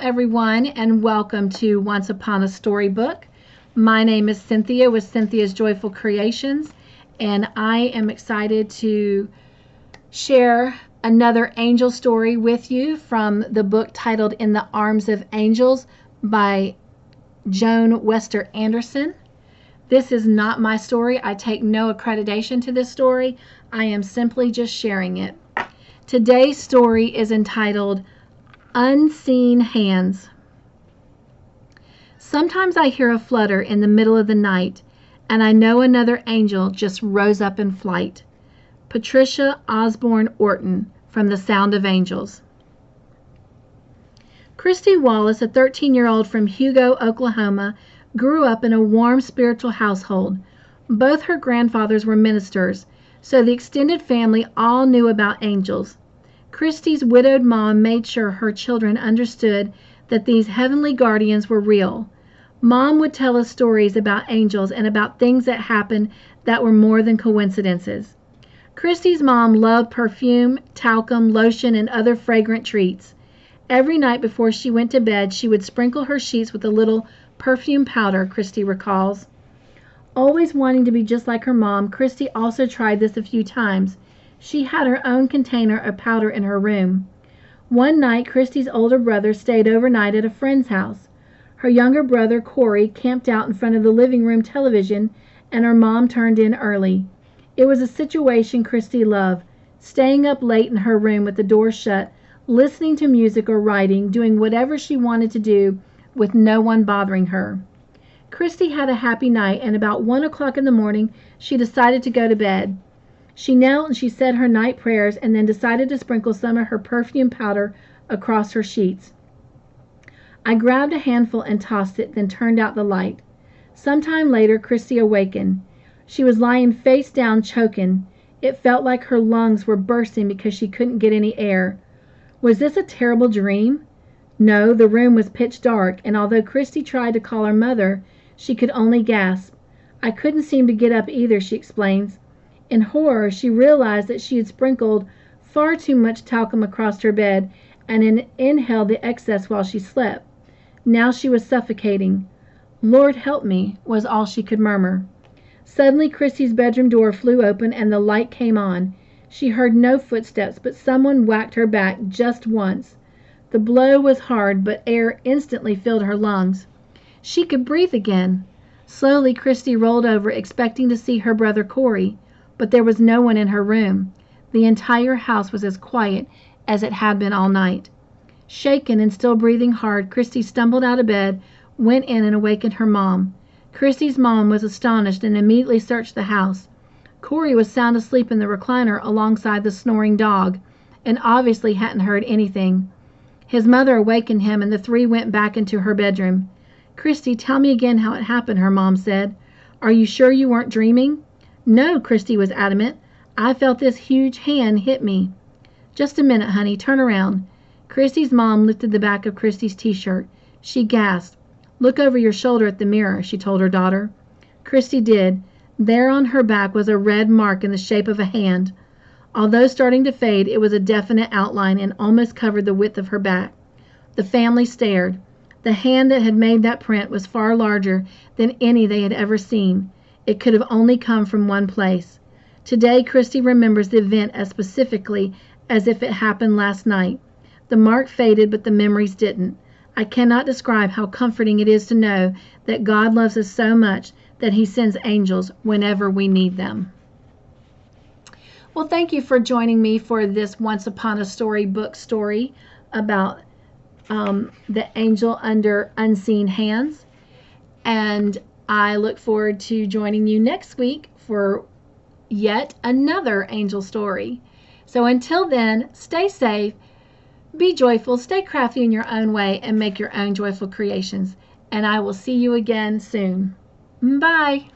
everyone, and welcome to Once Upon a Storybook. My name is Cynthia with Cynthia's Joyful Creations, and I am excited to share another angel story with you from the book titled In the Arms of Angels by Joan Wester Anderson. This is not my story. I take no accreditation to this story. I am simply just sharing it. Today's story is entitled Unseen Hands. Sometimes I hear a flutter in the middle of the night, and I know another angel just rose up in flight. Patricia Osborne Orton from The Sound of Angels. Christy Wallace, a 13-year-old from Hugo, Oklahoma, grew up in a warm spiritual household. Both her grandfathers were ministers, so the extended family all knew about angels. Christy's widowed mom made sure her children understood that these heavenly guardians were real. Mom would tell us stories about angels and about things that happened that were more than coincidences. Christy's mom loved perfume, talcum, lotion, and other fragrant treats. Every night before she went to bed, she would sprinkle her sheets with a little perfume powder, Christy recalls. Always wanting to be just like her mom, Christy also tried this a few times. She had her own container of powder in her room. One night, Christy's older brother stayed overnight at a friend's house. Her younger brother, Corey, camped out in front of the living room television, and her mom turned in early. It was a situation Christy loved, staying up late in her room with the door shut, listening to music or writing, doing whatever she wanted to do with no one bothering her. Christy had a happy night, and about 1 o'clock in the morning, she decided to go to bed. She knelt and she said her night prayers and then decided to sprinkle some of her perfume powder across her sheets. I grabbed a handful and tossed it, then turned out the light. Sometime later, Christy awakened. She was lying face down, choking. It felt like her lungs were bursting because she couldn't get any air. Was this a terrible dream? No, the room was pitch dark, and although Christy tried to call her mother, she could only gasp. I couldn't seem to get up either, she explains. In horror, she realized that she had sprinkled far too much talcum across her bed and inhaled the excess while she slept. Now she was suffocating. "Lord help me," was all she could murmur. Suddenly, Christy's bedroom door flew open and the light came on. She heard no footsteps, but someone whacked her back just once. The blow was hard, but air instantly filled her lungs. She could breathe again. Slowly, Christy rolled over, expecting to see her brother Corey. But there was no one in her room. The entire house was as quiet as it had been all night. Shaken and still breathing hard, Christy stumbled out of bed, went in and awakened her mom. Christy's mom was astonished and immediately searched the house. Corey was sound asleep in the recliner alongside the snoring dog, and obviously hadn't heard anything. His mother awakened him, and the three went back into her bedroom. "Christy, tell me again how it happened," her mom said. "Are you sure you weren't dreaming?" "No," Christy was adamant. "I felt this huge hand hit me." "Just a minute, honey. Turn around." Christy's mom lifted the back of Christy's t-shirt. She gasped. "Look over your shoulder at the mirror," she told her daughter. Christy did. There on her back was a red mark in the shape of a hand. Although starting to fade, it was a definite outline and almost covered the width of her back. The family stared. The hand that had made that print was far larger than any they had ever seen. It could have only come from one place. Today, Christy remembers the event as specifically as if it happened last night. The mark faded, but the memories didn't. I cannot describe how comforting it is to know that God loves us so much that He sends angels whenever we need them. Well, thank you for joining me for this Once Upon a Storybook story about the angel under unseen hands. And I look forward to joining you next week for yet another angel story. So until then, stay safe, be joyful, stay crafty in your own way, and make your own joyful creations. And I will see you again soon. Bye.